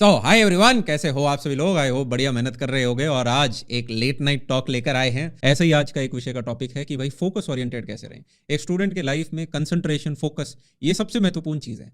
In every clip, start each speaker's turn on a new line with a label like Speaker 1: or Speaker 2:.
Speaker 1: Hi everyone, कैसे हो आप सभी लोग। आई होप बढ़िया मेहनत कर रहे होगे। और आज एक लेट नाइट टॉक लेकर आए हैं। ऐसे ही आज का एक विषय का टॉपिक है कि भाई फोकस ओरिएंटेड कैसे रहें। एक स्टूडेंट के लाइफ में कंसंट्रेशन, फोकस, ये सबसे महत्वपूर्ण चीज़ है।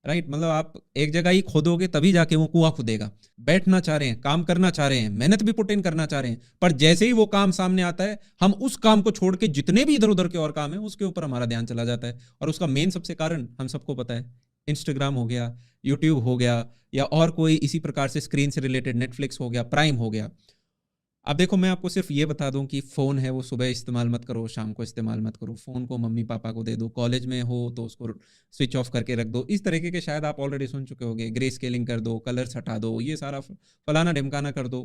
Speaker 1: राइट, मतलब आप एक जगह ही खोदोगे तभी जाके वो कुआं खुदेगा। बैठना चाह रहे हैं, काम करना चाह रहे हैं, मेहनत भी पुट इन करना चाह रहे हैं, पर जैसे ही वो काम सामने आता है हम उस काम को छोड़ के जितने भी इधर उधर के और काम है उसके ऊपर हमारा ध्यान चला जाता है। और उसका मेन सबसे कारण हम सबको पता है, इंस्टाग्राम हो गया, यूट्यूब हो गया, या और कोई इसी प्रकार से स्क्रीन से रिलेटेड नेटफ्लिक्स हो गया, प्राइम हो गया। अब देखो, मैं आपको सिर्फ ये बता दूं कि फ़ोन है वो सुबह इस्तेमाल मत करो, शाम को इस्तेमाल मत करो। फ़ोन को मम्मी पापा को दे दो, कॉलेज में हो तो उसको स्विच ऑफ करके रख दो। इस तरीके के शायद आप ऑलरेडी सुन चुके होंगे। ग्रे स्केलिंग कर दो, कलर्स हटा दो, ये सारा फलाना ढिमकाना कर दो।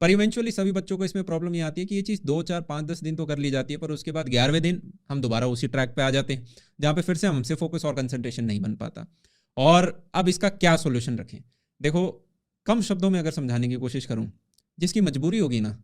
Speaker 1: पर इवेंचुअली सभी बच्चों को इसमें प्रॉब्लम ये आती है कि ये चीज़ 2 4 5 10 दिन तो कर ली जाती है, पर उसके बाद 11वें दिन हम दोबारा उसी ट्रैक पे आ जाते हैं जहाँ पे फिर से हमसे फोकस और कंसंट्रेशन नहीं बन पाता। और अब इसका क्या सोल्यूशन रखें। देखो, कम शब्दों में अगर समझाने की कोशिश करूं, जिसकी मजबूरी होगी ना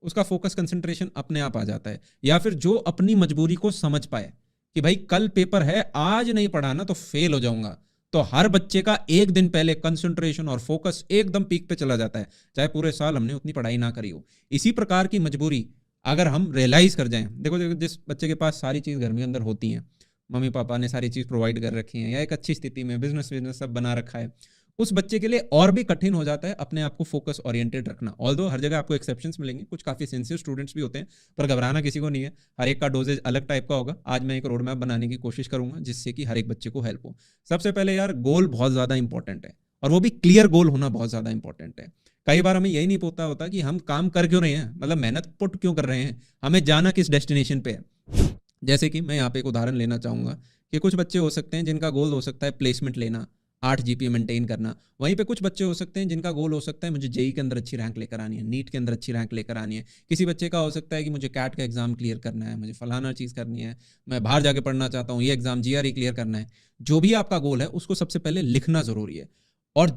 Speaker 1: उसका फोकस कंसंट्रेशन अपने आप आ जाता है। या फिर जो अपनी मजबूरी को समझ पाए कि भाई कल पेपर है, आज नहीं पढ़ा ना तो फेल हो जाऊंगा, तो हर बच्चे का एक दिन पहले कंसंट्रेशन और फोकस एकदम पीक पे चला जाता है, चाहे पूरे साल हमने उतनी पढ़ाई ना करी हो। इसी प्रकार की मजबूरी अगर हम रियलाइज कर जाएं, देखो जिस बच्चे के पास सारी चीज़ घर में अंदर होती हैं, मम्मी पापा ने सारी चीज़ प्रोवाइड कर रखी है, या एक अच्छी स्थिति में बिजनेस बिजनेस सब बना रखा है, उस बच्चे के लिए और भी कठिन हो जाता है अपने आप को फोकस ओरिएंटेड रखना। ऑल्दो हर जगह आपको एक्सेप्शंस मिलेंगे, कुछ काफ़ी सिंसियर स्टूडेंट्स भी होते हैं, पर घबराना किसी को नहीं है। हर एक का डोजेज अलग टाइप का होगा। आज मैं एक रोड मैप बनाने की कोशिश करूंगा जिससे कि हर एक बच्चे को हेल्प हो। सबसे पहले यार, गोल बहुत ज़्यादा इंपॉर्टेंट है, और वो भी क्लियर गोल होना बहुत ज़्यादा इंपॉर्टेंट है। कई बार हमें यही नहीं पता होता कि हम काम कर क्यों रहे हैं, मतलब मेहनत पुट क्यों कर रहे हैं, हमें जाना किस डेस्टिनेशन पे है। जैसे कि मैं यहाँ पे एक उदाहरण लेना चाहूँगा कि कुछ बच्चे हो सकते हैं जिनका गोल हो सकता है प्लेसमेंट लेना, 8 जीपीए मेंटेन करना। वहीं पे कुछ बच्चे हो सकते हैं जिनका गोल हो सकता है मुझे जेई के अंदर अच्छी रैंक लेकर आनी है, नीट के अंदर अच्छी रैंक लेकर आनी है। किसी बच्चे का हो सकता है कि मुझे कैट का एग्जाम क्लियर करना है, मुझे फलाना चीज़ करनी है, मैं बाहर जाके पढ़ना चाहता हूँ, ये एग्जाम जीआरई क्लियर करना है। जो भी आपका गोल है उसको सबसे पहले लिखना ज़रूरी है। और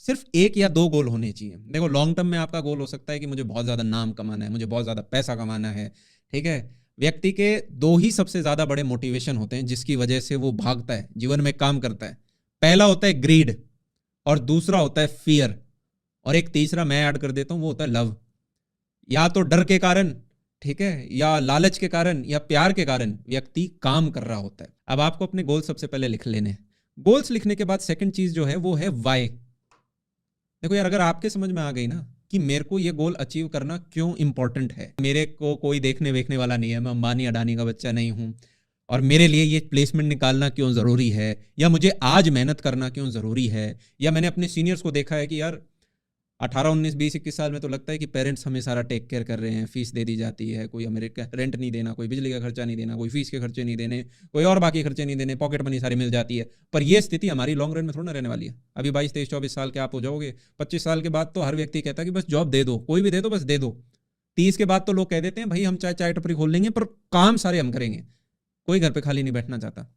Speaker 1: सिर्फ एक या दो गोल होने चाहिए। देखो, लॉन्ग टर्म में आपका गोल हो सकता है कि मुझे बहुत ज़्यादा नाम कमाना है, मुझे बहुत ज़्यादा पैसा कमाना है। ठीक है, व्यक्ति के दो ही सबसे ज़्यादा बड़े मोटिवेशन होते हैं जिसकी वजह से वो भागता है, जीवन में काम करता है। पहला होता है ग्रीड, और दूसरा होता है फियर, और एक तीसरा मैं ऐड कर देता हूँ, वो होता है लव। या तो डर के कारण, ठीक है, या लालच के कारण, या प्यार के कारण व्यक्ति काम कर रहा होता है। अब आपको अपने गोल सबसे पहले लिख लेने हैं। गोल्स लिखने के बाद सेकंड चीज जो है वो है वाई। देखो यार, अगर आपके समझ में आ गई ना कि मेरे को ये गोल अचीव करना क्यों इंपॉर्टेंट है, मेरे को कोई देखने वेखने वाला नहीं है, मैं अंबानी अडानी का बच्चा नहीं हूँ, और मेरे लिए ये प्लेसमेंट निकालना क्यों ज़रूरी है, या मुझे आज मेहनत करना क्यों ज़रूरी है, या मैंने अपने सीनियर्स को देखा है कि यार 18 19 20 21 साल में तो लगता है कि पेरेंट्स हमें सारा टेक केयर कर रहे हैं, फीस दे दी जाती है, कोई हमें रेंट नहीं देना, कोई बिजली का खर्चा नहीं देना, कोई फीस के खर्चे नहीं देने, कोई और बाकी खर्चे नहीं देने, पॉकेट मनी सारी मिल जाती है। पर यह स्थिति हमारी लॉन्ग रन में थोड़ा ना रहने वाली है। अभी 22 23 24 साल के आप हो जाओगे, 25 साल के बाद तो हर व्यक्ति कहता है कि बस जॉब दे दो, कोई भी दे दो, बस दे दो। 30 के बाद तो लोग कह देते हैं भाई हम चाहे चाय टपरी खोल लेंगे पर काम सारे हम करेंगे, कोई घर पे खाली नहीं बैठना चाहता।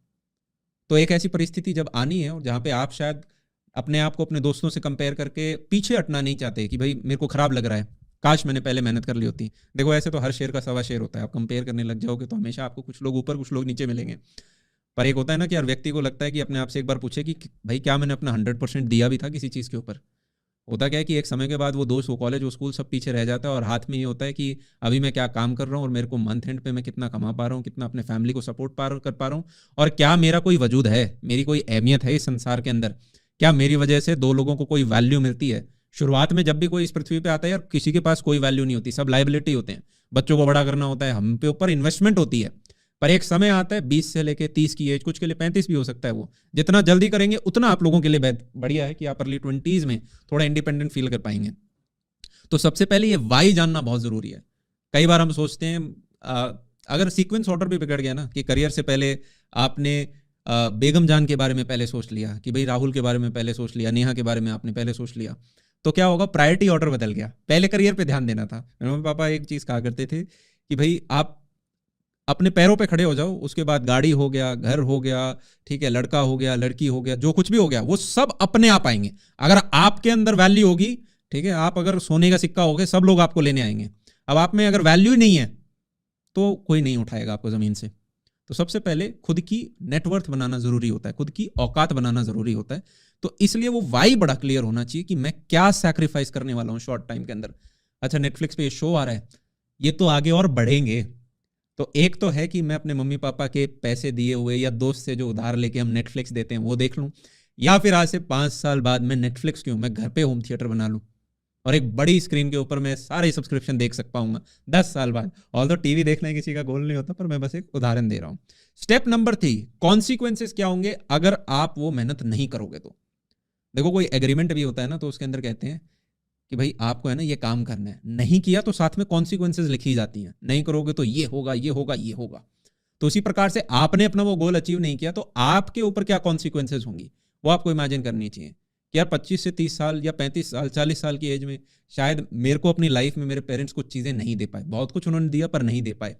Speaker 1: तो एक ऐसी परिस्थिति जब आनी है और जहाँ पे आप शायद अपने आप को अपने दोस्तों से कंपेयर करके पीछे हटना नहीं चाहते कि भाई मेरे को खराब लग रहा है, काश मैंने पहले मेहनत कर ली होती। देखो, ऐसे तो हर शेर का सवा शेर होता है। आप कंपेयर करने लग जाओगे तो हमेशा आपको कुछ लोग ऊपर कुछ लोग नीचे मिलेंगे। पर एक होता है ना कि हर व्यक्ति को लगता है कि अपने आप से एक बार पूछे कि भाई क्या मैंने अपना 100% दिया भी था किसी चीज़ के ऊपर। होता क्या है कि एक समय के बाद वो दोस्त, वो कॉलेज, वो स्कूल सब पीछे रह जाता है, और हाथ में ये होता है कि अभी मैं क्या काम कर रहा हूँ, और मेरे को मंथ एंड पे मैं कितना कमा पा रहा हूँ, कितना अपने फैमिली को सपोर्ट कर पा रहा हूँ, और क्या मेरा कोई वजूद है, मेरी कोई अहमियत है इस संसार के अंदर, क्या मेरी वजह से दो लोगों को कोई वैल्यू मिलती है। शुरुआत में जब भी कोई इस पृथ्वी पे आता है यार, किसी के पास कोई वैल्यू नहीं होती, सब लाइबिलिटी होते हैं। बच्चों को बड़ा करना होता है, हम पे ऊपर इन्वेस्टमेंट होती है। पर एक समय आता है 20 से लेके 30 की एज, कुछ के लिए 35 भी हो सकता है, वो जितना जल्दी करेंगे उतना आप लोगों के लिए बढ़िया है कि आप अर्ली 20s में थोड़ा इंडिपेंडेंट फील कर पाएंगे। तो सबसे पहले ये वाई जानना बहुत जरूरी है। कई बार हम सोचते हैं अगर सीक्वेंस ऑर्डर भी बिगड़ गया ना कि करियर से पहले आपने बेगम जान के बारे में पहले सोच लिया, कि भाई राहुल के बारे में पहले सोच लिया, नेहा के बारे में आपने पहले सोच लिया, तो क्या होगा, प्रायोरिटी ऑर्डर बदल गया। पहले करियर पे ध्यान देना था। मेरे मम्मी पापा एक चीज़ कहा करते थे कि भाई आप अपने पैरों पे खड़े हो जाओ, उसके बाद गाड़ी हो गया, घर हो गया, ठीक है, लड़का हो गया, लड़की हो गया, जो कुछ भी हो गया वो सब अपने आप आएंगे। अगर आपके अंदर वैल्यू होगी, ठीक है, आप अगर सोने का सिक्का हो गए, सब लोग आपको लेने आएंगे। अब आप में अगर वैल्यू ही नहीं है तो कोई नहीं उठाएगा आपको ज़मीन से। तो सबसे पहले खुद की नेटवर्थ बनाना ज़रूरी होता है, खुद की औकात बनाना ज़रूरी होता है। तो इसलिए वो वाई बड़ा क्लियर होना चाहिए कि मैं क्या सैक्रिफाइस करने वाला हूँ शॉर्ट टाइम के अंदर। अच्छा, नेटफ्लिक्स पे ये शो आ रहा है, ये तो आगे और बढ़ेंगे, तो एक तो है कि मैं अपने मम्मी पापा के पैसे दिए हुए या दोस्त से जो उधार लेके हम नेटफ्लिक्स देते हैं वो देख लूँ, या फिर आज से 5 साल बाद मैं नेटफ्लिक्स क्यों, मैं घर पे होम थिएटर बना लूँ और एक बड़ी स्क्रीन के ऊपर मैं सारे सब्सक्रिप्शन देख सकता हूँ 10 साल बाद। ऑल तो टीवी देखना किसी का गोल नहीं होता, पर मैं बस एक उदाहरण दे रहा हूँ। स्टेप नंबर 3, कॉन्सिक्वेंसेस क्या होंगे अगर आप वो मेहनत नहीं करोगे तो। देखो, कोई एग्रीमेंट भी होता है ना, तो उसके अंदर कहते हैं कि भाई आपको है ना ये काम करना है, नहीं किया तो साथ में कॉन्सिक्वेंसेज लिखी जाती हैं, नहीं करोगे तो ये होगा, ये होगा, ये होगा। तो उसी प्रकार से आपने अपना वो गोल अचीव नहीं किया तो आपके ऊपर क्या कॉन्सिक्वेंसेज होंगी, वो आपको इमेजिन करनी चाहिए कि यार 25 से 30 साल या 35 साल 40 साल की एज में शायद मेरे को अपनी लाइफ में मेरे पेरेंट्स कुछ चीज़ें नहीं दे पाए, बहुत कुछ उन्होंने दिया पर नहीं दे पाए,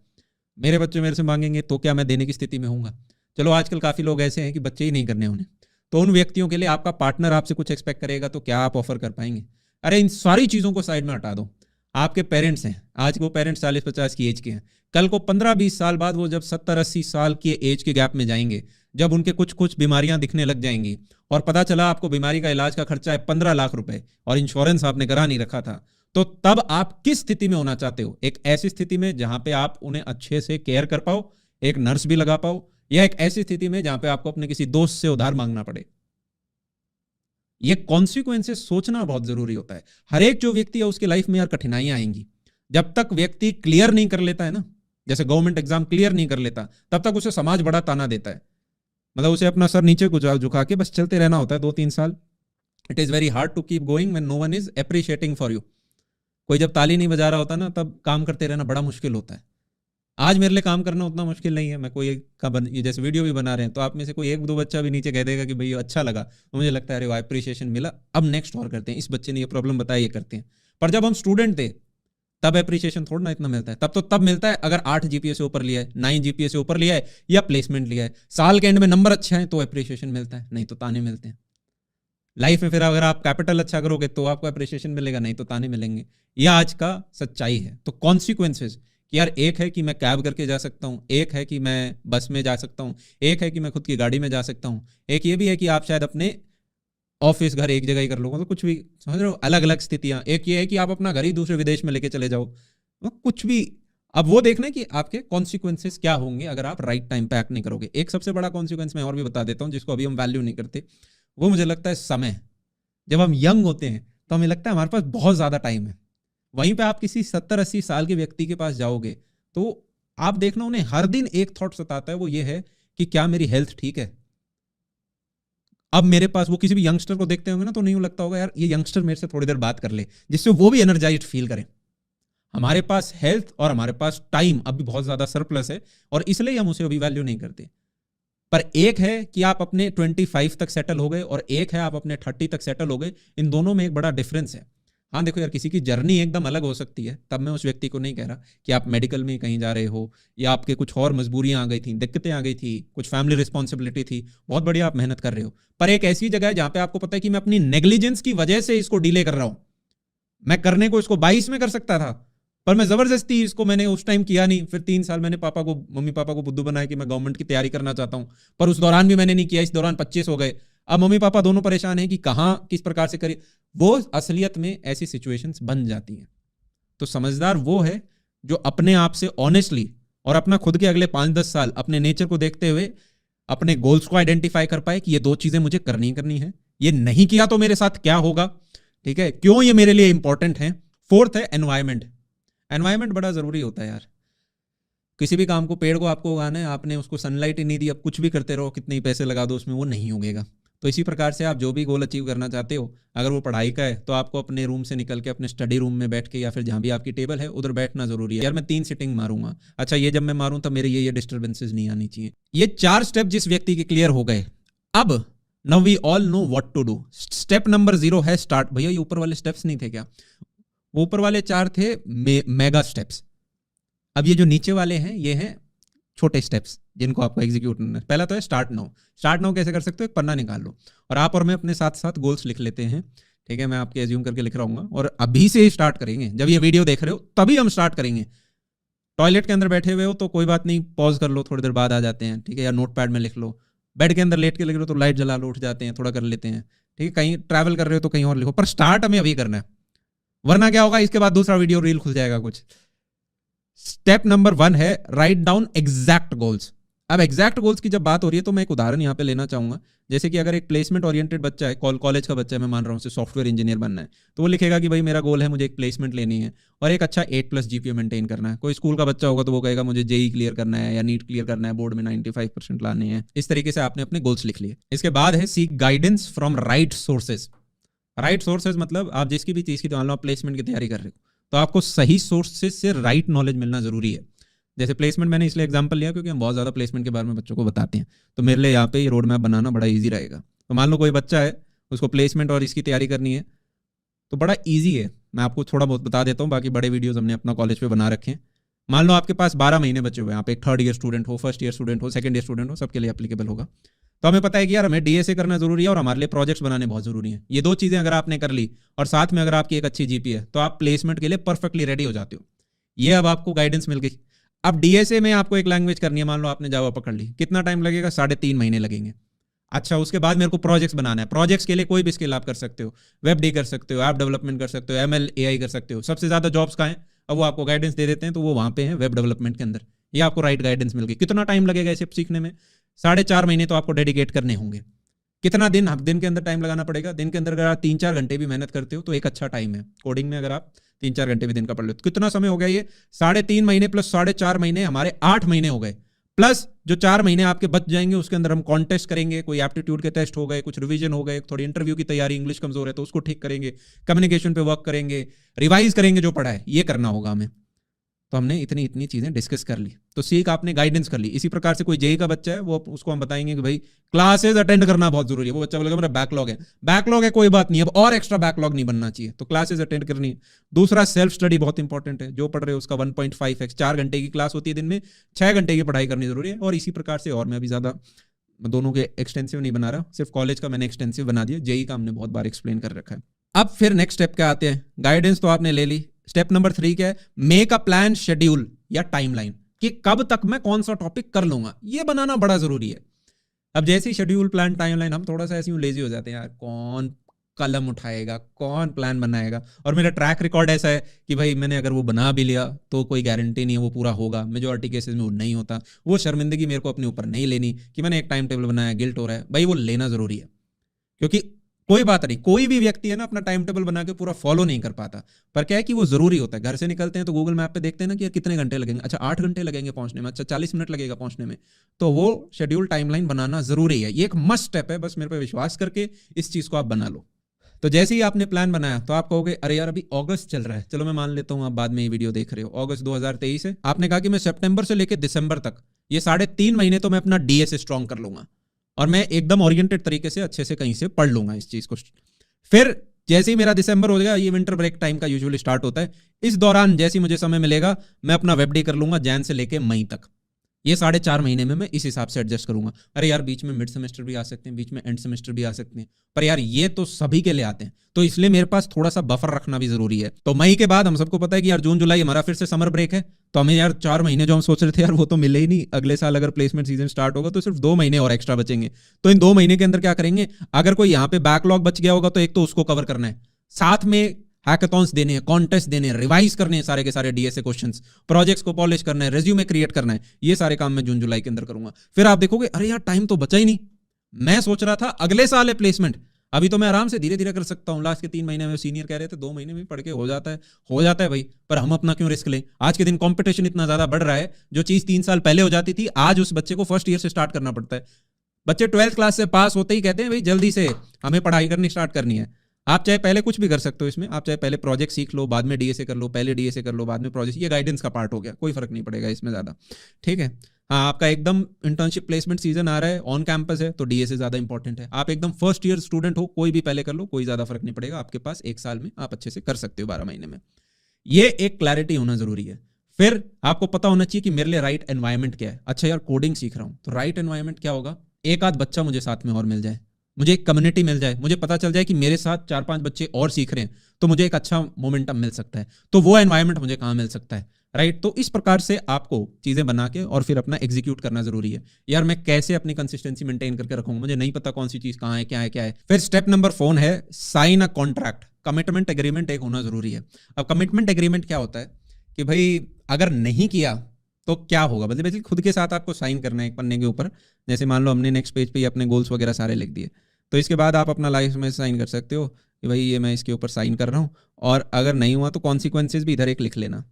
Speaker 1: मेरे बच्चे मेरे से मांगेंगे तो क्या मैं देने की स्थिति में हूँगा। चलो आजकल काफ़ी लोग ऐसे हैं कि बच्चे ही नहीं करने उन्हें, तो उन व्यक्तियों के लिए आपका पार्टनर आपसे कुछ एक्सपेक्ट करेगा तो क्या आप ऑफर कर पाएंगे? अरे इन सारी चीज़ों को साइड में हटा दो। आपके पेरेंट्स हैं, आज वो पेरेंट्स 40-50 की एज के हैं, कल को 15-20 साल बाद वो जब 70-80 साल के एज के गैप में जाएंगे, जब उनके कुछ कुछ बीमारियां दिखने लग जाएंगी और पता चला आपको बीमारी का इलाज का खर्चा है 15 लाख रुपए और इंश्योरेंस आपने करा नहीं रखा था, तो तब आप किस स्थिति में होना चाहते हो? एक ऐसी स्थिति में जहां पे आप उन्हें अच्छे से केयर कर पाओ, एक नर्स भी लगा पाओ, या एक ऐसी स्थिति में जहां पे आपको अपने किसी दोस्त से उधार मांगना पड़े? ये कॉन्सिक्वेंसेस सोचना बहुत जरूरी होता है। हर एक जो व्यक्ति है उसके लाइफ में यार कठिनाइयां आएंगी, जब तक व्यक्ति क्लियर नहीं कर लेता है ना, जैसे गवर्नमेंट एग्जाम क्लियर नहीं कर लेता, तब तक उसे समाज बड़ा ताना देता है, मतलब उसे अपना सर नीचे झुका के बस चलते रहना होता है 2-3 साल। It is very hard to keep going when no one is appreciating for you. कोई जब ताली नहीं बजा रहा होता ना, तब काम करते रहना बड़ा मुश्किल होता है। आज मेरे लिए काम करना उतना मुश्किल नहीं है, मैं कोई ये जैसे वीडियो भी बना रहे हैं तो आप में से कोई 1-2 बच्चा भी नीचे कह देगा कि भाई अच्छा लगा, तो मुझे लगता है अरे अप्रिशिएशन मिला, अब नेक्स्ट और करते हैं, इस बच्चे ने ये प्रॉब्लम बताया, ये करते हैं। पर जब हम स्टूडेंट थे तब अप्रिशिएशन थोड़ा ना इतना मिलता है, तब तो तब मिलता है अगर 8 जीपीए से ऊपर लिया है, 9 जीपीए से ऊपर लिया है या प्लेसमेंट लिया है, साल के एंड में नंबर अच्छा है तो अप्रिशिएशन मिलता है, नहीं तो ताने मिलते हैं। लाइफ में फिर अगर आप कैपिटल अच्छा करोगे तो आपको अप्रिशिएशन मिलेगा, नहीं तो ताने मिलेंगे। यह आज का सच्चाई है। तो कॉन्सिक्वेंसेज कि यार एक है कि मैं कैब करके जा सकता हूँ, एक है कि मैं बस में जा सकता हूँ, एक है कि मैं खुद की गाड़ी में जा सकता हूँ, एक ये भी है कि आप शायद अपने ऑफिस घर एक जगह ही कर लो, तो कुछ भी समझ रहे हो, अलग अलग स्थितियां। एक ये है कि आप अपना घर ही दूसरे विदेश में लेके चले जाओ, तो कुछ भी। अब वो देखना है कि आपके कॉन्सिक्वेंसेस क्या होंगे अगर आप राइट टाइम पे एक्ट नहीं करोगे। एक सबसे बड़ा कॉन्सिक्वेंस मैं और भी बता देता हूँ जिसको अभी हम वैल्यू नहीं करते, वो मुझे लगता है समय। जब हम यंग होते हैं तो हमें लगता है हमारे पास बहुत ज़्यादा टाइम है, वहीं पे आप किसी 70-80 साल के व्यक्ति के पास जाओगे तो आप देखना उन्हें हर दिन एक थॉट सताता है, वो ये है कि क्या मेरी हेल्थ ठीक है। अब मेरे पास वो किसी भी यंगस्टर को देखते होंगे ना तो नहीं लगता होगा यार ये यंगस्टर मेरे से थोड़ी देर बात कर ले, जिससे वो भी एनर्जाइज्ड फील करें। हमारे पास हेल्थ और हमारे पास टाइम अभी बहुत ज्यादा सरप्लस है और इसलिए हम उसे अभी वैल्यू नहीं करते। पर एक है कि आप अपने 25 तक सेटल हो गए और एक है आप अपने 30 तक सेटल हो गए, इन दोनों में एक बड़ा डिफरेंस है। हाँ देखो यार, किसी की जर्नी एकदम अलग हो सकती है, तब मैं उस व्यक्ति को नहीं कह रहा कि आप मेडिकल में कहीं जा रहे हो या आपके कुछ और मजबूरियां आ गई थी, दिक्कतें आ गई थी, कुछ फैमिली रिस्पॉन्सिबिलिटी थी, बहुत बढ़िया आप मेहनत कर रहे हो। पर एक ऐसी जगह है जहां पे आपको पता है कि मैं अपनी नेग्लिजेंस की वजह से इसको डिले कर रहा हूं, मैं करने को इसको 22 में कर सकता था पर मैं जबरदस्ती इसको मैंने उस टाइम किया नहीं। फिर 3 साल मैंने मम्मी पापा को बुद्धू बनाया कि मैं गवर्नमेंट की तैयारी करना चाहता हूं, पर उस दौरान भी मैंने नहीं किया, इस दौरान 25 हो गए। अब मम्मी पापा दोनों परेशान हैं कि कहां किस प्रकार से करें। वो असलियत में ऐसी सिचुएशंस बन जाती हैं। तो समझदार वो है जो अपने आप से ऑनेस्टली और अपना खुद के अगले 5-10 साल अपने नेचर को देखते हुए अपने गोल्स को आइडेंटिफाई कर पाए कि ये 2 चीजें मुझे करनी करनी है, ये नहीं किया तो मेरे साथ क्या होगा, ठीक है, क्यों ये मेरे लिए इंपॉर्टेंट है। 4th है एनवायरमेंट। एनवायरमेंट बड़ा जरूरी होता है यार। किसी भी काम को, पेड़ को आपको उगाना है, आपने उसको सनलाइट ही नहीं दी, अब कुछ भी करते रहो, कितने ही पैसे लगा दो उसमें, वो नहीं उगेगा। तो इसी प्रकार से आप जो भी गोल अचीव करना चाहते हो, अगर वो पढ़ाई का है तो आपको अपने रूम से निकल के अपने स्टडी रूम में बैठ के या फिर जहां भी आपकी टेबल है उधर बैठना जरूरी है। यार मैं 3 सिटिंग मारूंगा, अच्छा ये जब मैं मारूं तब मेरे ये डिस्टर्बेंसेज नहीं आनी चाहिए। ये 4 स्टेप जिस व्यक्ति के क्लियर हो गए, अब now we all know what to do. Step number 0 है स्टार्ट। भैया ये ऊपर वाले स्टेप्स नहीं थे क्या? वो ऊपर वाले 4 थे मेगा स्टेप्स। अब ये जो नीचे वाले हैं ये हैं छोटे स्टेप्स जिनको आपको एग्जीक्यूट करना है। पहला तो है स्टार्ट नाउ। स्टार्ट नाउ कैसे कर सकते हो? एक पन्ना निकाल लो और आप और मैं अपने साथ साथ गोल्स लिख लेते हैं, ठीक है। मैं आपके एज्यूम करके लिख रहा हूँ और अभी से ही स्टार्ट करेंगे। जब ये वीडियो देख रहे हो तभी हम स्टार्ट करेंगे। टॉयलेट के अंदर बैठे हुए हो तो कोई बात नहीं, पॉज कर लो, थोड़ी देर बाद आ जाते हैं, ठीक है, या नोट पैड में लिख लो। बेड के अंदर लेट के लिख लो तो लाइट जला लो, उठ जाते हैं, थोड़ा कर लेते हैं, ठीक है, कहीं ट्रैवल कर रहे हो तो कहीं और लिखो, पर स्टार्ट हमें अभी करना है, वरना क्या होगा, इसके बाद दूसरा वीडियो रील खुल जाएगा कुछ। स्टेप नंबर 1 है राइट डाउन एग्जैक्ट गोल्स। अब एग्जैक्ट गोल्स की जब बात हो रही है तो मैं एक उदाहरण यहाँ पे लेना चाहूंगा। जैसे कि अगर एक प्लेसमेंट ओरिएंटेड बच्चा है, कॉलेज का बच्चा है, मैं मान रहा हूँ उसे सॉफ्टवेयर इंजीनियर बनना है, तो वो लिखेगा कि भाई मेरा गोल है, मुझे एक प्लेसमेंट लेनी है और एक अच्छा 8+ जीपीए मेंटेन करना है। कोई स्कूल का बच्चा होगा तो वो कहेगा मुझे जेई क्लियर करना है या नीट क्लियर करना है, बोर्ड में 95% लाने हैं। इस तरीके से आपने अपने गोल्स लिख लिए। इसके बाद है seek guidance from right sources. Right sources मतलब आप जिसकी भी चीज़ की, मान लो आप प्लेसमेंट की तैयारी कर रहे हो तो आपको सही सोर्सेज से राइट नॉलेज मिलना जरूरी है। जैसे प्लेसमेंट मैंने इसलिए एग्जांपल लिया क्योंकि हम बहुत ज़्यादा प्लेसमेंट के बारे में बच्चों को बताते हैं, तो मेरे लिए यहाँ पे ये रोड मैप बनाना बड़ा इजी रहेगा। तो मान लो कोई बच्चा है, उसको प्लेसमेंट और इसकी तैयारी करनी है, तो बड़ा ईजी है, मैं आपको थोड़ा बहुत बता देता हूँ, बाकी बड़े वीडियोज़ हमने अपना कॉलेज पे बना रखे हैं। मान लो आपके पास 12 महीने बचे हुए हैं, आप एक 3rd ईयर स्टूडेंट हो, 1st ईयर स्टूडेंट हो, 2nd ईयर स्टूडेंट हो, सबके लिए एप्लीकेबल होगा। तो हमें पता है कि यार हमें डीएसए करना जरूरी है और हमारे लिए प्रोजेक्ट्स बनाने बहुत जरूरी है। ये 2 चीज़ें अगर आपने कर ली और साथ में अगर आपकी एक अच्छी जीपी है तो आप प्लेसमेंट के लिए परफेक्टली रेडी हो जाते हो। ये अब आपको गाइडेंस मिल गई। अब डीएसए में आपको एक लैंग्वेज करनी है, मान लो आपने जावा पकड़ ली, कितना टाइम लगेगा? 3.5 महीने लगेंगे। अच्छा, उसके बाद मेरे को प्रोजेक्ट्स बनाना है। प्रोजेक्ट्स के लिए कोई भी स्किल आप कर सकते हो, वेब डी कर सकते हो, ऐप डेवलपमेंट कर सकते हो, एमएल एआई कर सकते हो। सबसे ज़्यादा जॉब्स कहाँ हैं? अब वो आपको गाइडेंस दे देते हैं, तो वो वहाँ पे हैं वेब डेवलपमेंट के अंदर। ये आपको राइट गाइडेंस मिल गई। कितना टाइम लगेगा इसे सीखने में? 4.5 महीने तो आपको डेडिकेट करने होंगे। कितना दिन के अंदर टाइम लगाना पड़ेगा? दिन के अंदर अगर आप 3-4 घंटे भी मेहनत करते हो तो एक अच्छा टाइम है। कोडिंग में अगर आप 3-4 घंटे भी दिन का पढ़ लो तो कितना समय हो गया? ये 3.5 महीने प्लस 4.5 महीने, हमारे 8 महीने हो गए। प्लस जो 4 महीने आपके बच जाएंगे उसके अंदर हम कॉन्टेस्ट करेंगे, कोई एप्टीट्यूड के टेस्ट हो गए, कुछ रिवीजन हो गए, थोड़ी इंटरव्यू की तैयारी, इंग्लिश कमजोर है तो उसको ठीक करेंगे, कम्युनिकेशन पे वर्क करेंगे, रिवाइज करेंगे जो पढ़ा है, ये करना होगा हमें। तो हमने इतनी चीज़ें डिस्कस कर ली, तो सीख आपने गाइडेंस कर ली। इसी प्रकार से कोई जेई का बच्चा है, वो उसको हम बताएंगे कि भाई क्लासेस अटेंड करना बहुत जरूरी है। वो बच्चा बोलेगा मेरा बैकलॉग है, कोई बात नहीं, अब और एक्स्ट्रा बैकलॉग नहीं बनना चाहिए, तो क्लासेस अटेंड करनी है। दूसरा, सेल्फ स्टडी बहुत इंपॉर्टेंट है। जो पढ़ रहे हो उसका 1.5x, 4 घंटे की क्लास होती है दिन में, 6 घंटे की पढ़ाई करनी जरूरी है। और इसी प्रकार से, और मैं अभी ज़्यादा दोनों के एक्सटेंसिव नहीं बना रहा, सिर्फ कॉलेज का मैंने एक्सटेंसिव बना दिया, जेई का हमने बहुत बार एक्सप्लेन कर रखा है। अब फिर नेक्स्ट स्टेप क्या आते हैं? गाइडेंस तो आपने ले ली। स्टेप नंबर 3 क्या है? मेक अ प्लान, शेड्यूल या टाइमलाइन, कि कब तक मैं कौन सा टॉपिक कर लूंगा, ये बनाना बड़ा जरूरी है। अब जैसे ही शेड्यूल, प्लान, टाइमलाइन, हम थोड़ा सा ऐसे लेजी हो जाते हैं, यार कौन कलम उठाएगा, कौन प्लान बनाएगा। और मेरा ट्रैक रिकॉर्ड ऐसा है कि भाई मैंने अगर वो बना भी लिया तो कोई गारंटी नहीं है वो पूरा होगा। मेजॉरिटी केसेस में वो नहीं होता। वो शर्मिंदगी मेरे को अपने ऊपर नहीं लेनी कि मैंने एक टाइम टेबल बनाया, गिल्ट हो रहा है। भाई वो लेना जरूरी है, क्योंकि कोई बात नहीं, कोई भी व्यक्ति है ना अपना टाइम टेबल बना के पूरा फॉलो नहीं कर पाता, पर क्या है कि वो जरूरी होता है। घर से निकलते हैं तो गूगल मैप पे देखते हैं ना कि यार कितने घंटे लगेंगे, अच्छा 8 घंटे लगेंगे पहुंचने में, अच्छा 40 मिनट लगेगा पहुंचने में, तो वो शेड्यूल टाइमलाइन बनाना जरूरी है। ये एक मस्ट स्टेप है, बस मेरे पे विश्वास करके इस चीज को आप बना लो। तो जैसे ही आपने प्लान बनाया तो आप कहोगे अरे यार अभी अगस्त चल रहा है, चलो मैं मान लेता हूँ आप बाद में ये वीडियो देख रहे हो, अगस्त 2023 है। आपने कहा कि मैं सितंबर से लेकर दिसंबर तक, ये 3.5 महीने तो मैं अपना डीएसए स्ट्रॉन्ग कर लूंगा और मैं एकदम ओरिएंटेड तरीके से अच्छे से कहीं से पढ़ लूंगा इस चीज को। फिर जैसे ही मेरा दिसंबर हो जाएगा, ये विंटर ब्रेक टाइम का यूजुअली स्टार्ट होता है, इस दौरान जैसे ही मुझे समय मिलेगा मैं अपना वेब डे कर लूंगा, जैन से लेके मई तक। ये 4.5 महीने में मैं इस हिसाब से एडजस्ट करूंगा। अरे यार बीच में मिड सेमेस्टर भी आ सकते हैं, बीच में एंड सेमेस्टर भी आ सकते हैं, पर यार ये तो सभी के लिए आते हैं, तो इसलिए मेरे पास थोड़ा सा बफर रखना भी जरूरी है। तो मई के बाद हम सबको पता है कि यार जून जुलाई हमारा फिर से समर ब्रेक है, तो हमें यार 4 महीने जो हम सोच रहे थे यार वो तो मिले ही नहीं। अगले साल अगर प्लेसमेंट सीजन स्टार्ट होगा तो सिर्फ 2 महीने और एक्स्ट्रा बचेंगे। तो इन 2 महीने के अंदर क्या करेंगे? अगर कोई यहाँ पे बैकलॉग बच गया होगा तो एक तो उसको कवर करना है, साथ में हैकाथॉन्स देने हैं, कॉन्टेस्ट देने हैं, रिवाइज करने हैं सारे के सारे डीएसए क्वेश्चंस, प्रोजेक्ट्स को पॉलिश करना है, रेज्यूमे क्रिएट करना है। ये सारे काम मैं जून जुलाई के अंदर करूंगा। फिर आप देखोगे अरे यार टाइम तो बचा ही नहीं, मैं सोच रहा था अगले साल है प्लेसमेंट, अभी तो मैं आराम से धीरे धीरे कर सकता हूँ। लास्ट के 3 महीने में सीनियर कह रहे थे 2 महीने में पढ़ के हो जाता है भाई, पर हम अपना क्यों रिस्क लें? आज के दिन कंपटीशन इतना ज्यादा बढ़ रहा है, जो चीज 3 साल पहले हो जाती थी आज उस बच्चे को फर्स्ट ईयर से स्टार्ट करना पड़ता है। बच्चे 12th क्लास से पास होते ही कहते हैं भाई जल्दी से हमें पढ़ाई करनी स्टार्ट करनी है। आप चाहे पहले कुछ भी कर सकते हो इसमें, आप चाहे पहले प्रोजेक्ट सीख लो, बाद में डीएसए कर लो, पहले डीएसए कर लो, बाद में प्रोजेक्ट, ये गाइडेंस का पार्ट हो गया, कोई फर्क नहीं पड़ेगा इसमें ज़्यादा, ठीक है। हाँ, आपका एकदम इंटर्नशिप प्लेसमेंट सीजन आ रहा है, ऑन कैंपस है, तो डीएसए ज़्यादा इंपॉर्टेंट है। आप एकदम फर्स्ट ईयर स्टूडेंट हो, कोई भी पहले कर लो, कोई ज़्यादा फर्क नहीं पड़ेगा, आपके पास 1 साल में आप अच्छे से कर सकते हो 12 महीने में। ये एक क्लैरिटी होना जरूरी है। फिर आपको पता होना चाहिए कि मेरे लिए राइट एनवायरमेंट क्या है। अच्छा यार कोडिंग सीख रहा हूँ, तो राइट एनवायरमेंट क्या होगा? एक आध बच्चा मुझे साथ में और मिल जाए, मुझे एक कम्युनिटी मिल जाए, मुझे पता चल जाए कि मेरे साथ 4-5 बच्चे और सीख रहे हैं, तो मुझे एक अच्छा मोमेंटम मिल सकता है। तो वो एनवायरनमेंट मुझे कहाँ मिल सकता है? राइट। तो इस प्रकार से आपको चीजें बना के और फिर अपना एग्जीक्यूट करना जरूरी है। यार मैं कैसे अपनी कंसिस्टेंसी मेंटेन करके रखूंगा, मुझे नहीं पता कौन सी चीज कहाँ है, क्या है क्या है। फिर स्टेप नंबर 4 है sign a contract. Commitment agreement एक होना जरूरी है। अब कमिटमेंट एग्रीमेंट क्या होता है कि भाई अगर नहीं किया तो क्या होगा, मतलब बेसिकली खुद के साथ आपको साइन करना है एक पन्ने के ऊपर। जैसे मान लो हमने नेक्स्ट पेज पे अपने गोल्स वगैरह सारे लिख दिए, तो इसके बाद आप अपना लाइफ में साइन कर सकते हो कि भाई ये मैं इसके ऊपर साइन कर रहा हूँ, और अगर नहीं हुआ तो कॉन्सिक्वेंसेज भी इधर एक लिख लेना।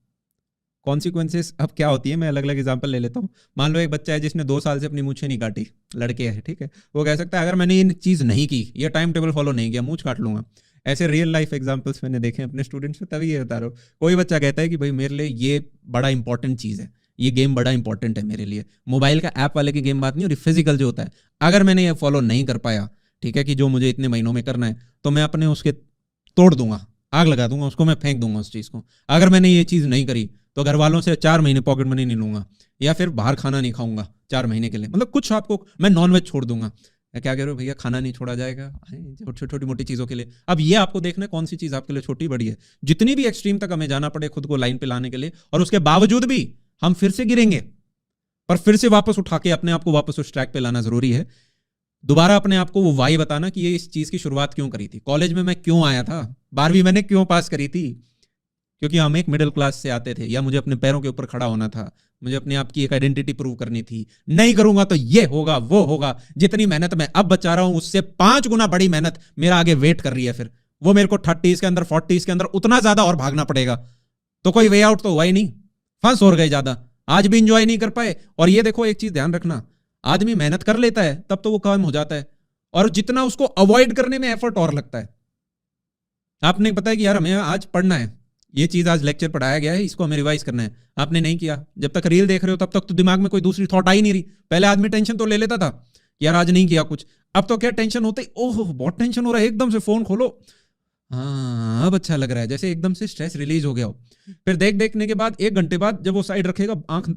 Speaker 1: कॉन्सिक्वेंसेज अब क्या होती है, मैं अलग अलग एग्जांपल ले लेता हूँ। मान लो एक बच्चा है जिसने 2 साल से अपनी मूंछें नहीं काटी, लड़के है, ठीक है, वो कह सकता है अगर मैंने ये चीज़ नहीं की, ये टाइम टेबल फॉलो नहीं किया, मूंछ काट लूंगा। ऐसे रियल लाइफ एग्जांपल्स मैंने देखे अपने स्टूडेंट्स में, तभी ये बता रहा हूँ। कोई बच्चा कहता है कि भाई मेरे लिए ये बड़ा इंपॉर्टेंट चीज़ है, ये गेम बड़ा इंपॉर्टेंट है मेरे लिए। मोबाइल का ऐप वाले की गेम बात नहीं, और फिजिकल जो होता है, अगर मैंने ये फॉलो नहीं कर पाया, ठीक है, कि जो मुझे इतने महीनों में करना है, तो मैं अपने उसके तोड़ दूंगा, आग लगा दूंगा उसको, मैं फेंक दूंगा उस चीज़ को। अगर मैंने ये चीज़ नहीं करी तो घर वालों से 4 महीने पॉकेट मनी नहीं लूंगा, या फिर बाहर खाना नहीं खाऊंगा 4 महीने के लिए, मतलब कुछ आपको, मैं नॉनवेज छोड़ दूंगा। क्या कह रहे हो भैया, खाना नहीं छोड़ा जाएगा छोटी छोटी मोटी चीज़ों के लिए। अब ये आपको देखना है कौन सी चीज़ आपके लिए छोटी बड़ी है। जितनी भी एक्सट्रीम तक हमें जाना पड़े खुद को लाइन पे लाने के लिए, और उसके बावजूद भी हम फिर से गिरेंगे, पर फिर से वापस उठा के अपने आप को वापस उस ट्रैक पे लाना जरूरी है। दोबारा अपने आप को वो वाई बताना कि ये इस चीज़ की शुरुआत क्यों करी थी, कॉलेज में मैं क्यों आया था, 12वीं मैंने क्यों पास करी थी, क्योंकि हम एक मिडिल क्लास से आते थे, या मुझे अपने पैरों के ऊपर खड़ा होना था, मुझे अपने आप की एक आइडेंटिटी प्रूव करनी थी। नहीं करूंगा तो ये होगा वो होगा। जितनी मेहनत मैं अब बचा रहा हूं उससे 5 गुना बड़ी मेहनत मेरा आगे वेट कर रही है, फिर वो मेरे को 30s के अंदर 40s के अंदर उतना ज्यादा और भागना पड़ेगा। तो कोई वे आउट तो हुआ ही नहीं, फंस हो गए ज्यादा, आज भी इंजॉय नहीं कर पाए। और ये देखो एक चीज ध्यान रखना, आदमी मेहनत कर लेता है तब तो वो काम हो जाता है, और जितना उसको अवॉइड करने में एफर्ट और लगता है। आपने पता है कि यार हमें आज पढ़ना है, ये चीज आज लेक्चर पढ़ाया गया है, इसको हमें रिवाइज करना है, आपने नहीं किया, जब तक रील देख रहे हो तब तक तो दिमाग में कोई दूसरी थॉट आ ही नहीं रही। पहले आदमी टेंशन तो ले लेता था कि यार आज नहीं किया कुछ, अब तो क्या टेंशन होते ही ओह बहुत टेंशन हो रहा है, एकदम से फोन खोलो, हाँ अब अच्छा लग रहा है, जैसे एकदम से स्ट्रेस रिलीज हो गया हो। फिर देखने के बाद 1 घंटे बाद जब वो साइड रखेगा आंख,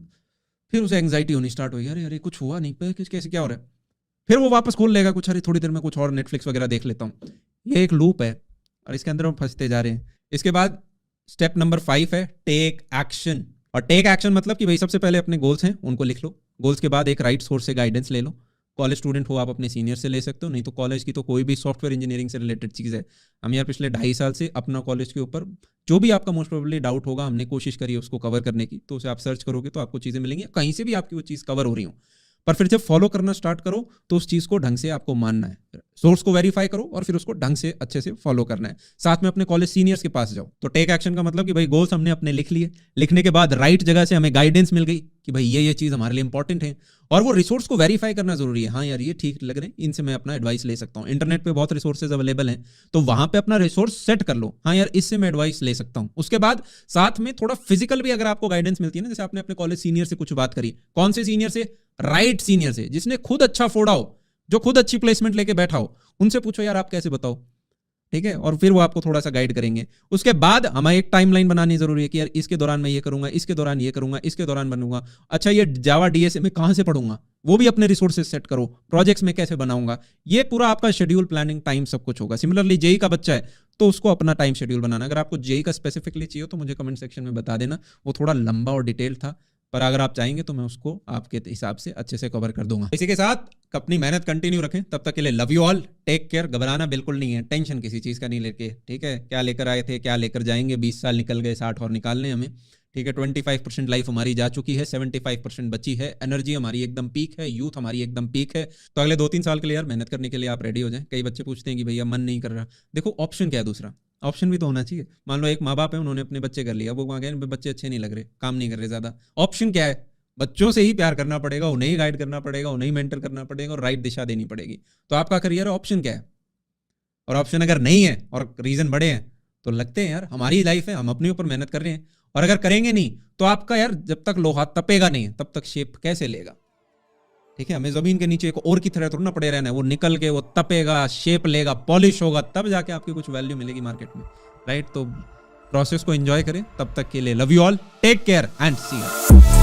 Speaker 1: फिर उसे एंग्जाइटी होनी स्टार्ट होगी, अरे अरे कुछ हुआ नहीं पे, कैसे क्या हो रहा है। फिर वो वापस खोल लेगा कुछ, अरे थोड़ी देर में कुछ और नेटफ्लिक्स वगैरह देख लेता हूँ। ये एक लूप है और इसके अंदर हम फंसते जा रहे हैं। इसके बाद स्टेप नंबर 5 है टेक एक्शन। और टेक एक्शन मतलब कि भाई सबसे पहले अपने गोल्स हैं उनको लिख लो, गोल्स के बाद एक राइट सोर्स से गाइडेंस ले लो। कॉलेज स्टूडेंट हो आप अपने सीनियर से ले सकते हो, नहीं तो कॉलेज की तो कोई भी सॉफ्टवेयर इंजीनियरिंग से रिलेटेड चीज़ है। हम यार पिछले 2.5 साल से अपना कॉलेज के ऊपर जो भी आपका मोस्ट प्रोबेबली डाउट होगा हमने कोशिश करी है उसको कवर करने की, तो उसे आप सर्च करोगे तो आपको चीज़ें मिलेंगी, कहीं से भी आपकी वो चीज़ कवर हो रही हो। पर फिर जब फॉलो करना स्टार्ट करो तो उस चीज़ को ढंग से आपको मानना है, सोर्स को वेरीफाई करो और फिर उसको ढंग से अच्छे से फॉलो करना है। साथ में अपने कॉलेज सीनियर्स के पास जाओ। तो टेक एक्शन का मतलब कि भाई गोल्स हमने अपने लिख लिए, लिखने के बाद राइट जगह से हमें गाइडेंस मिल गई कि भाई ये चीज़ हमारे लिए इंपॉर्टेंट है, और वो रिसोर्स को वेरीफाई करना जरूरी है। हाँ यार ये ठीक लग रहे हैं, इनसे मैं अपना एडवाइस ले सकता हूँ। इंटरनेट पे बहुत रिसोर्सेज अवेलेबल हैं, तो वहां पे अपना रिसोर्स सेट कर लो, हाँ यार इससे मैं एडवाइस ले सकता हूँ। उसके बाद साथ में थोड़ा फिजिकल भी अगर आपको गाइडेंस मिलती है ना, जैसे आपने अपने कॉलेज सीनियर से कुछ बात करी, कौन से सीनियर से, राइट सीनियर से, जिसने खुद अच्छा फोड़ा हो, जो खुद अच्छी प्लेसमेंट लेके बैठा हो, उनसे पूछो यार आप कैसे बताओ, ठीक है, और फिर वो आपको थोड़ा सा गाइड करेंगे। उसके बाद हमें एक टाइमलाइन बनानी जरूरी है कि यार इसके दौरान मैं ये करूंगा, इसके दौरान ये करूंगा, इसके दौरान बनूंगा। अच्छा ये जावा डीएसए में कहां से पढ़ूंगा, वो भी अपने रिसोर्सेज सेट करो। प्रोजेक्ट्स में कैसे बनाऊंगा, ये पूरा आपका शेड्यूल, प्लानिंग, टाइम सब कुछ होगा। सिमिलरली जेई का बच्चा है तो उसको अपना टाइम शेड्यूल बनाना। अगर आपको जेई का स्पेसिफिकली चाहिए तो मुझे कमेंट सेक्शन में बता देना, वो थोड़ा लंबा और डिटेल था, पर अगर आप चाहेंगे तो मैं उसको आपके हिसाब से अच्छे से कवर कर दूंगा। इसी के साथ अपनी मेहनत कंटिन्यू रखें, तब तक के लिए love you all, take care. घबराना बिल्कुल नहीं है, टेंशन किसी चीज़ का नहीं लेके, ठीक है, क्या लेकर आए थे क्या लेकर जाएंगे, 20 साल निकल गए, 60 और निकालने हमें, ठीक है। 25% लाइफ हमारी जा चुकी है, 75% बची है, एनर्जी हमारी एकदम पीक है, यूथ हमारी एकदम पीक है। तो अगले 2-3 साल के लिए यार मेहनत करने के लिए आप रेडी हो जाएं। कई बच्चे पूछते हैं कि भैया मन नहीं कर रहा, देखो ऑप्शन क्या है, दूसरा ऑप्शन भी तो होना चाहिए। मान लो एक माँ बाप है, उन्होंने अपने बच्चे कर लिया, वो वहाँ गए बच्चे अच्छे नहीं लग रहे, काम नहीं कर रहे ज़्यादा, ऑप्शन क्या है, बच्चों से ही प्यार करना पड़ेगा, उन्हें ही गाइड करना पड़ेगा, उन्हें ही मेंटर करना पड़ेगा और राइट दिशा देनी पड़ेगी। तो आपका करियर ऑप्शन क्या है, और ऑप्शन अगर नहीं है और रीजन बड़े हैं तो लगते हैं यार हमारी लाइफ है, हम अपने ऊपर मेहनत कर रहे हैं, और अगर करेंगे नहीं तो आपका यार जब तक लोहा तपेगा नहीं तब तक शेप कैसे लेगा, ठीक है। हमें जमीन के नीचे एक और की तरह थोड़ा ना पड़े रहना है, वो निकल के वो तपेगा, शेप लेगा, पॉलिश होगा, तब जाके आपकी कुछ वैल्यू मिलेगी मार्केट में, राइट। तो प्रोसेस को एंजॉय करें, तब तक के लिए love you all, take care and see you.